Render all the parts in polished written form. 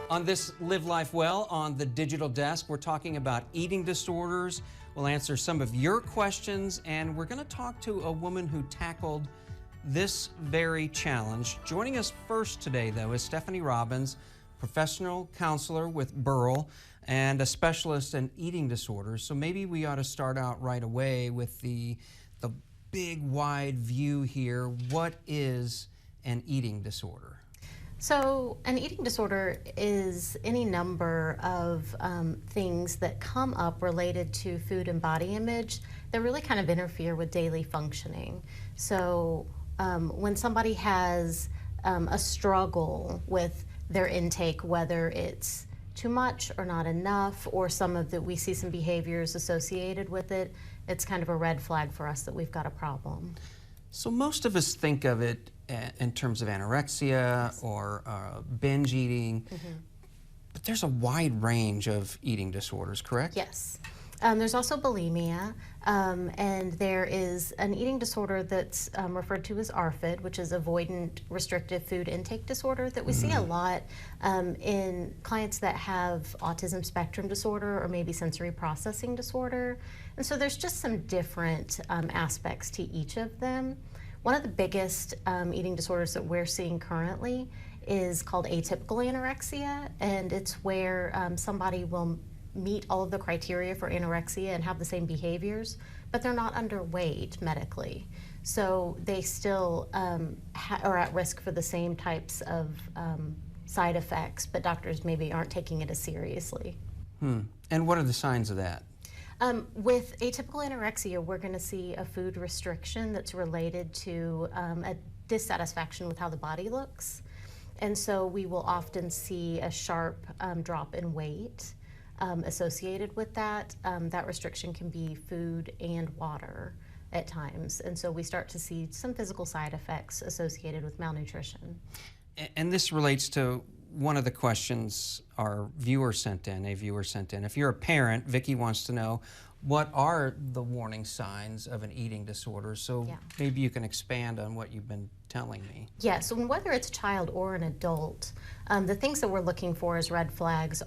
On this Live Life Well on the Digital Desk, we're talking about eating disorders. We'll answer some of your questions, and we're going to talk to a woman who tackled this very challenge. Joining us first today, though, is Stephanie Robbins, professional counselor with Burrell and a specialist in eating disorders. So maybe we ought to start out right away with the big, wide view here. What is an eating disorder? So an eating disorder is any number of things that come up related to food and body image that really kind of interfere with daily functioning. So when somebody has a struggle with their intake, whether it's too much or not enough, or we see some behaviors associated with it, it's kind of a red flag for us that we've got a problem. So most of us think of it in terms of anorexia or binge eating, but there's a wide range of eating disorders, correct? Yes. There's also bulimia, and there is an eating disorder that's referred to as ARFID, which is avoidant restrictive food intake disorder, that we see a lot in clients that have autism spectrum disorder or maybe sensory processing disorder. And so there's just some different aspects to each of them. One of the biggest eating disorders that we're seeing currently is called atypical anorexia, and it's where somebody will meet all of the criteria for anorexia and have the same behaviors, but they're not underweight medically. So they still are at risk for the same types of side effects, but doctors maybe aren't taking it as seriously. And what are the signs of that? With atypical anorexia, we're going to see a food restriction that's related to a dissatisfaction with how the body looks. And so we will often see a sharp drop in weight associated with that. That restriction can be food and water at times. And so we start to see some physical side effects associated with malnutrition. And this relates to one of the questions a viewer sent in. If you're a parent, Vicki wants to know, what are the warning signs of an eating disorder? So maybe you can expand on what you've been telling me. Yeah, so whether it's a child or an adult, the things that we're looking for as red flags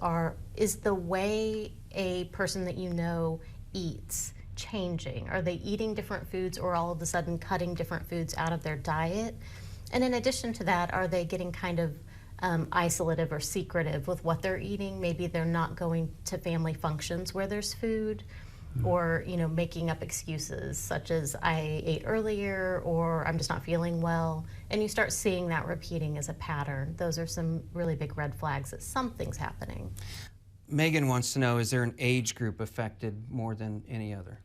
is the way a person that you know eats changing? Are they eating different foods or all of a sudden cutting different foods out of their diet? And in addition to that, are they getting kind of isolative or secretive with what they're eating? Maybe they're not going to family functions where there's food, or making up excuses such as I ate earlier or I'm just not feeling well, and you start seeing that repeating as a pattern. Those are some really big red flags that something's happening. Megan wants to know, is there an age group affected more than any other?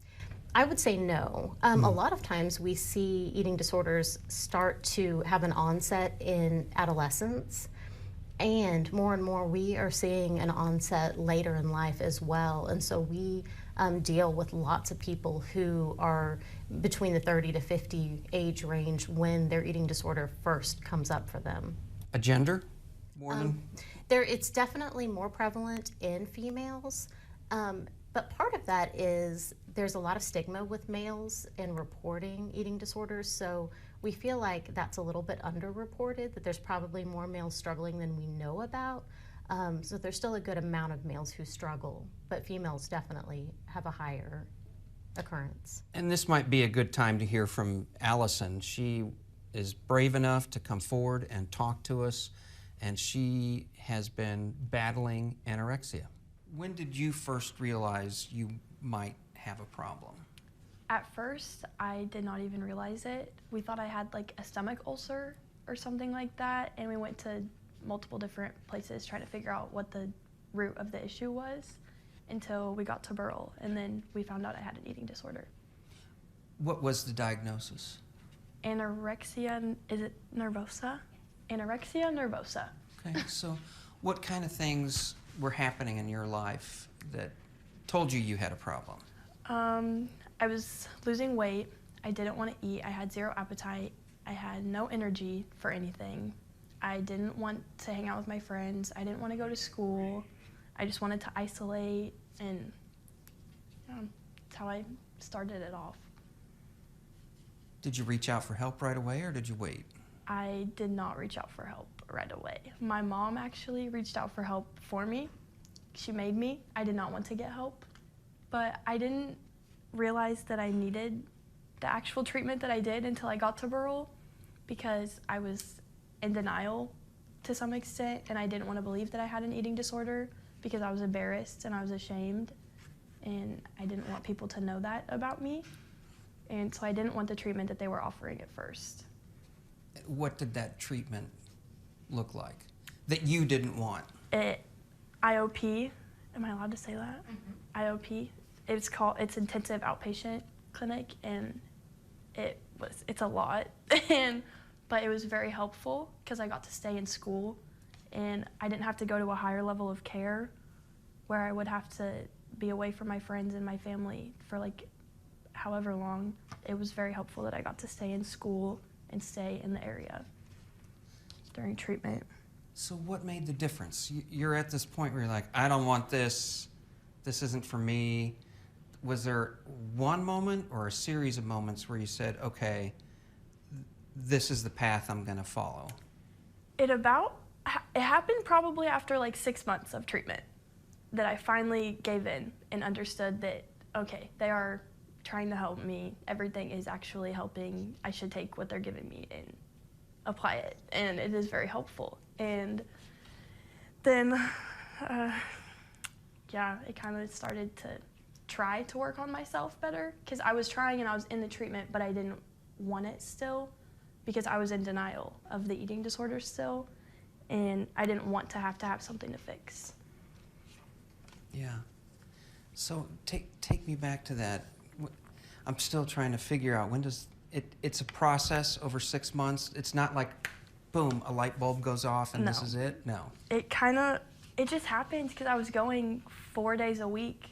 I would say no. A lot of times we see eating disorders start to have an onset in adolescence, and more we are seeing an onset later in life as well. And so we deal with lots of people who are between the 30 to 50 age range when their eating disorder first comes up for them. A gender? More than? It's definitely more prevalent in females, but part of that is there's a lot of stigma with males in reporting eating disorders, so we feel like that's a little bit underreported, that there's probably more males struggling than we know about. So there's still a good amount of males who struggle, but females definitely have a higher occurrence. And this might be a good time to hear from Allison. She is brave enough to come forward and talk to us, and she has been battling anorexia. When did you first realize you might have a problem? At first, I did not even realize it. We thought I had like a stomach ulcer or something like that, and we went to multiple different places trying to figure out what the root of the issue was until we got to Burrell, and then we found out I had an eating disorder. What was the diagnosis? Anorexia, is it nervosa? Anorexia nervosa. Okay, so what kind of things were happening in your life that told you had a problem? I was losing weight. I didn't want to eat. I had zero appetite. I had no energy for anything. I didn't want to hang out with my friends. I didn't want to go to school. I just wanted to isolate, and that's how I started it off. Did you reach out for help right away, or did you wait? I did not reach out for help. right away. My mom actually reached out for help for me. She made me. I did not want to get help, but I didn't realize that I needed the actual treatment that I did until I got to Burrell, because I was in denial to some extent, and I didn't want to believe that I had an eating disorder because I was embarrassed and I was ashamed, and I didn't want people to know that about me, and so I didn't want the treatment that they were offering at first. What did that treatment look like that you didn't want? IOP, am I allowed to say that? IOP, it's intensive outpatient clinic, and it's a lot, but it was very helpful because I got to stay in school, and I didn't have to go to a higher level of care where I would have to be away from my friends and my family for like however long. It was very helpful that I got to stay in school and stay in the area during treatment. So what made the difference? You're at this point where you're like, I don't want this. This isn't for me. Was there one moment or a series of moments where you said, okay, this is the path I'm going to follow? It happened probably after like 6 months of treatment that I finally gave in and understood that, okay, they are trying to help me. Everything is actually helping. I should take what they're giving me and apply it, and it is very helpful. And then, it kind of started to try to work on myself better, because I was trying and I was in the treatment, but I didn't want it still because I was in denial of the eating disorder still, and I didn't want to have something to fix. Yeah. So take me back to that. I'm still trying to figure out, when does it's a process over 6 months. It's not like, boom, a light bulb goes off and this is it? No. It just happened because I was going 4 days a week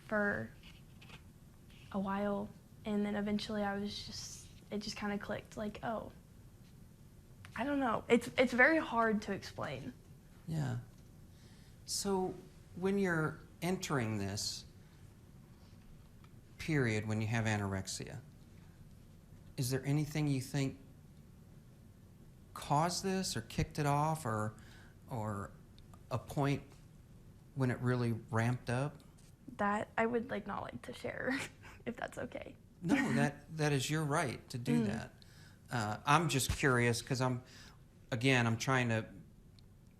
for a while, and then eventually it just kind of clicked, like, oh, I don't know. It's very hard to explain. Yeah. So when you're entering this period when you have anorexia, is there anything you think caused this or kicked it off, or a point when it really ramped up? That I would not like to share, if that's okay. No, that is your right to do that. I'm just curious because I'm trying to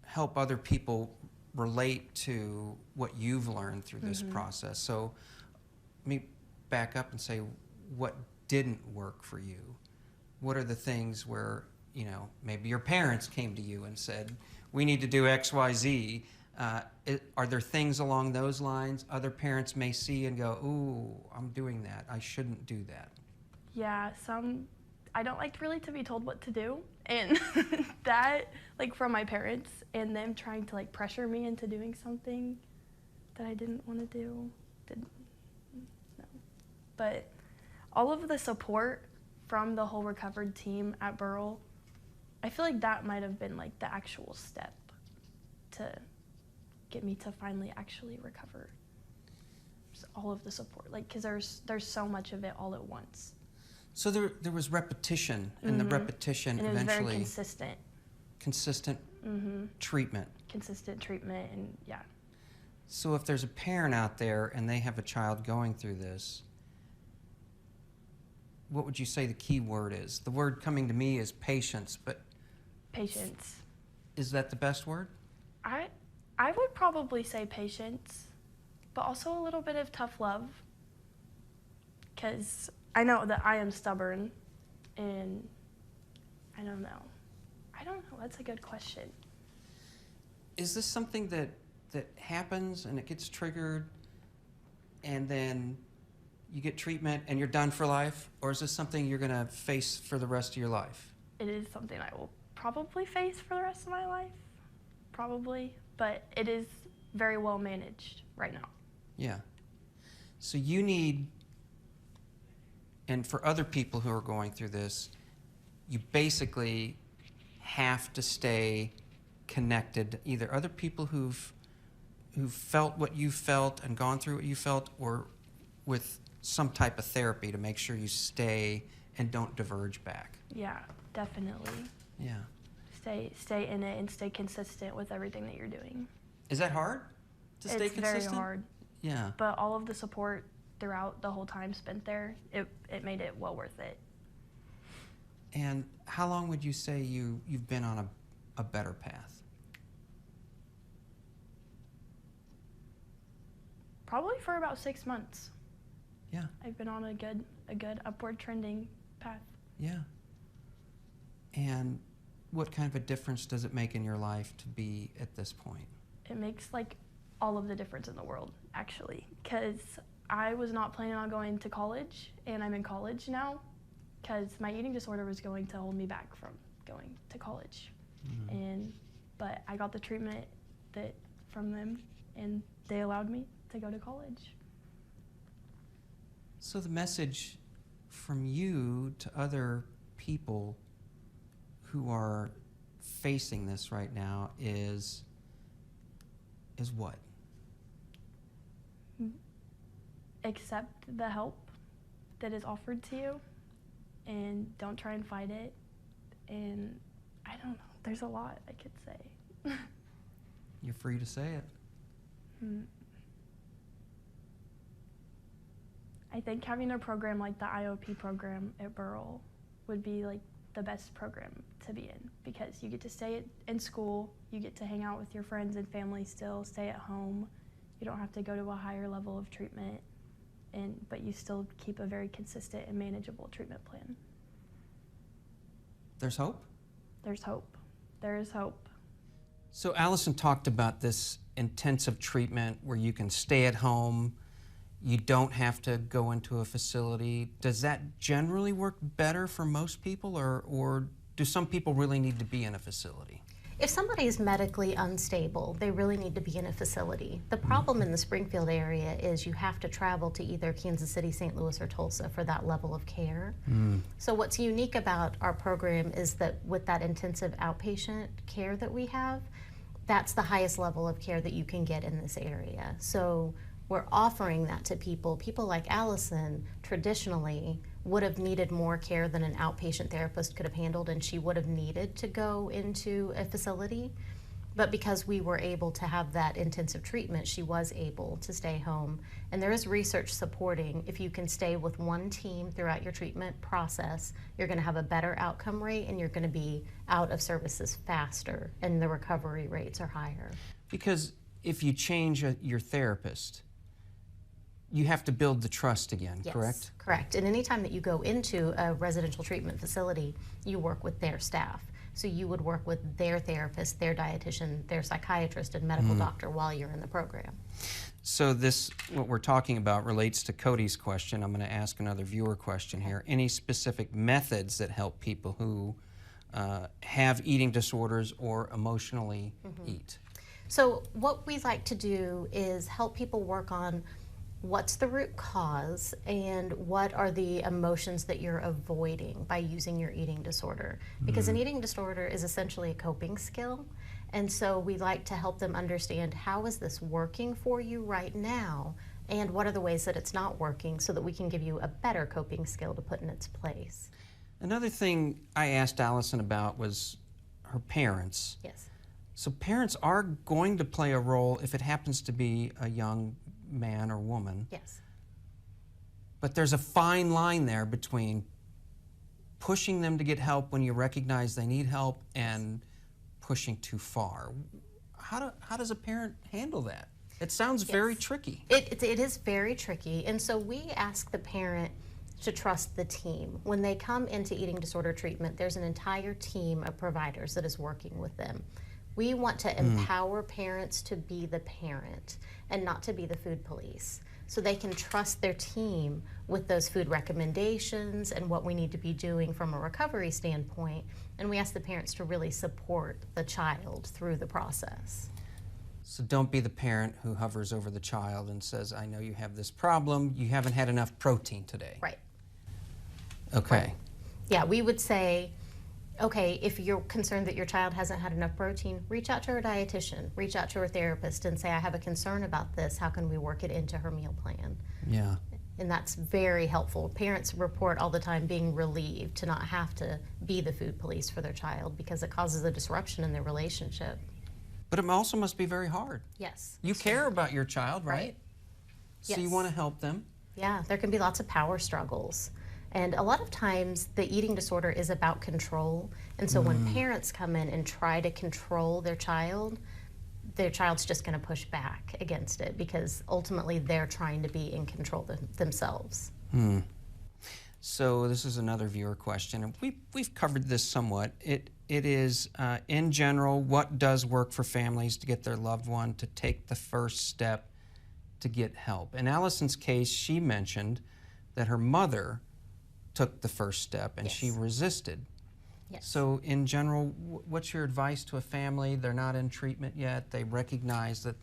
help other people relate to what you've learned through this process. So let me back up and say, what didn't work for you? What are the things where, maybe your parents came to you and said, we need to do X, Y, Z. Are there things along those lines other parents may see and go, ooh, I'm doing that. I shouldn't do that? Yeah, I don't like really to be told what to do. And that, from my parents and them trying to pressure me into doing something that I didn't want to do. No. But all of the support from the whole recovered team at Burrell, I feel like that might have been the actual step to get me to finally actually recover. Just all of the support, because there's so much of it all at once. So there was repetition, and the repetition and it eventually. was very consistent. Consistent treatment. Consistent treatment, and yeah. So if there's a parent out there and they have a child going through this, what would you say the key word is? The word coming to me is patience, but Patience. Is that the best word? I would probably say patience, but also a little bit of tough love, because I know that I am stubborn, and I don't know. That's a good question. Is this something that happens and it gets triggered and then you get treatment and you're done for life? Or is this something you're going to face for the rest of your life? It is something I will probably face for the rest of my life, probably. But it is very well managed right now. Yeah. So you need, and for other people who are going through this, you basically have to stay connected, either other people who've felt what you felt and gone through what you felt, or with some type of therapy to make sure you stay and don't diverge back. Yeah, definitely. Yeah. stay in it and stay consistent with everything that you're doing. Is that hard to stay It's consistent? very hard, Yeah. but all of the support throughout the whole time spent there, it made it well worth it. And how long would you say you've been on a better path? Probably for about 6 months. Yeah. I've been on a good upward trending path. Yeah. And what kind of a difference does it make in your life to be at this point? It makes like all of the difference in the world, actually, because I was not planning on going to college, and I'm in college now because my eating disorder was going to hold me back from going to college. But I got the treatment from them, and they allowed me to go to college. So the message from you to other people who are facing this right now is what? Accept the help that is offered to you, and don't try and fight it. And I don't know, there's a lot I could say. You're free to say it. I think having a program like the IOP program at Burrell would be like the best program to be in, because you get to stay in school, you get to hang out with your friends and family still, stay at home. You don't have to go to a higher level of treatment, but you still keep a very consistent and manageable treatment plan. There's hope? There's hope. There is hope. So Allison talked about this intensive treatment where you can stay at home, you don't have to go into a facility. Does that generally work better for most people, or do some people really need to be in a facility? If somebody is medically unstable, they really need to be in a facility. The problem in the Springfield area is you have to travel to either Kansas City, St. Louis, or Tulsa for that level of care. So what's unique about our program is that with that intensive outpatient care that we have, that's the highest level of care that you can get in this area. So we're offering that to people. People like Allison traditionally would have needed more care than an outpatient therapist could have handled, and she would have needed to go into a facility. But because we were able to have that intensive treatment, she was able to stay home. And there is research supporting if you can stay with one team throughout your treatment process, you're going to have a better outcome rate, and you're going to be out of services faster, and the recovery rates are higher. Because if you change your therapist, you have to build the trust again, Yes, correct? correct. And anytime that you go into a residential treatment facility, you work with their staff. So you would work with their therapist, their dietitian, their psychiatrist, and medical doctor while you're in the program. So what we're talking about relates to Cody's question. I'm going to ask another viewer question here. Any specific methods that help people who have eating disorders or emotionally eat? So what we like to do is help people work on what's the root cause and what are the emotions that you're avoiding by using your eating disorder. Because an eating disorder is essentially a coping skill. And so we like to help them understand, how is this working for you right now, and what are the ways that it's not working, so that we can give you a better coping skill to put in its place. Another thing I asked Allison about was her parents. Yes. So parents are going to play a role if it happens to be a young man or woman. Yes. But there's a fine line there between pushing them to get help when you recognize they need help and pushing too far. How does a parent handle that? It sounds very tricky. It is very tricky. And so we ask the parent to trust the team. When they come into eating disorder treatment, there's an entire team of providers that is working with them. We want to empower parents to be the parent and not to be the food police, so they can trust their team with those food recommendations and what we need to be doing from a recovery standpoint. And we ask the parents to really support the child through the process. So don't be the parent who hovers over the child and says, I know you have this problem, you haven't had enough protein today. Right. Okay. Right. Yeah, we would say, okay, if you're concerned that your child hasn't had enough protein, reach out to her dietitian, reach out to her therapist and say, I have a concern about this, how can we work it into her meal plan? Yeah. And that's very helpful. Parents report all the time being relieved to not have to be the food police for their child because it causes a disruption in their relationship. But it also must be very hard. Yes. You care about your child, right? Right. So you Yes. want to help them. Yeah, there can be lots of power struggles. And a lot of times the eating disorder is about control. And so when parents come in and try to control their child's just going to push back against it because ultimately they're trying to be in control themselves. So this is another viewer question, and we've covered this somewhat. It is, in general, what does work for families to get their loved one to take the first step to get help? In Allison's case, she mentioned that her mother took the first step and she Yes. resisted. Yes. So in general, what's your advice to a family? They're not in treatment yet. They recognize that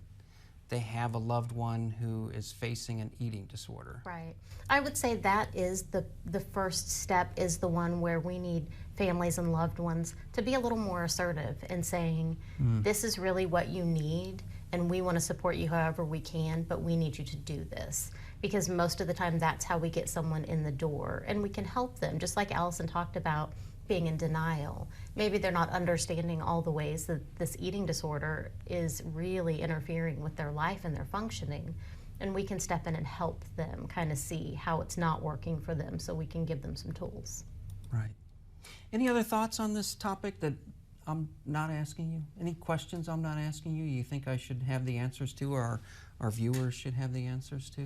they have a loved one who is facing an eating disorder. Right. I would say that is the first step is the one where we need families and loved ones to be a little more assertive in saying, this is really what you need and we want to support you however we can, but we need you to do this. Because most of the time that's how we get someone in the door and we can help them, just like Allison talked about being in denial. Maybe they're not understanding all the ways that this eating disorder is really interfering with their life and their functioning. And we can step in and help them kind of see how it's not working for them so we can give them some tools. Right. Any other thoughts on this topic that I'm not asking you? Any questions I'm not asking you? You think I should have the answers to, or our viewers should have the answers to?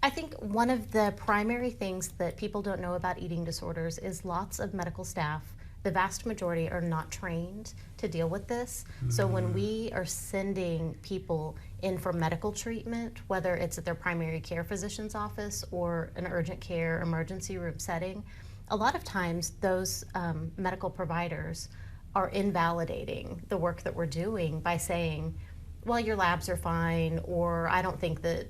I think one of the primary things that people don't know about eating disorders is lots of medical staff, the vast majority are not trained to deal with this. So when we are sending people in for medical treatment, whether it's at their primary care physician's office or an urgent care emergency room setting, a lot of times those medical providers are invalidating the work that we're doing by saying, well, your labs are fine, or I don't think that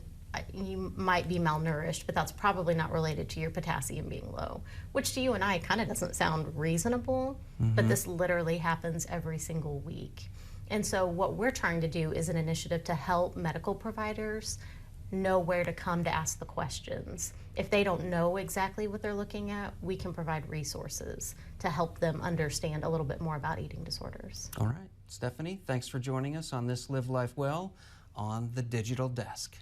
you might be malnourished, but that's probably not related to your potassium being low, which to you and I kind of doesn't sound reasonable, but this literally happens every single week. And so what we're trying to do is an initiative to help medical providers know where to come to ask the questions. If they don't know exactly what they're looking at, we can provide resources to help them understand a little bit more about eating disorders. All right. Stephanie, thanks for joining us on this Live Life Well on the Digital Desk.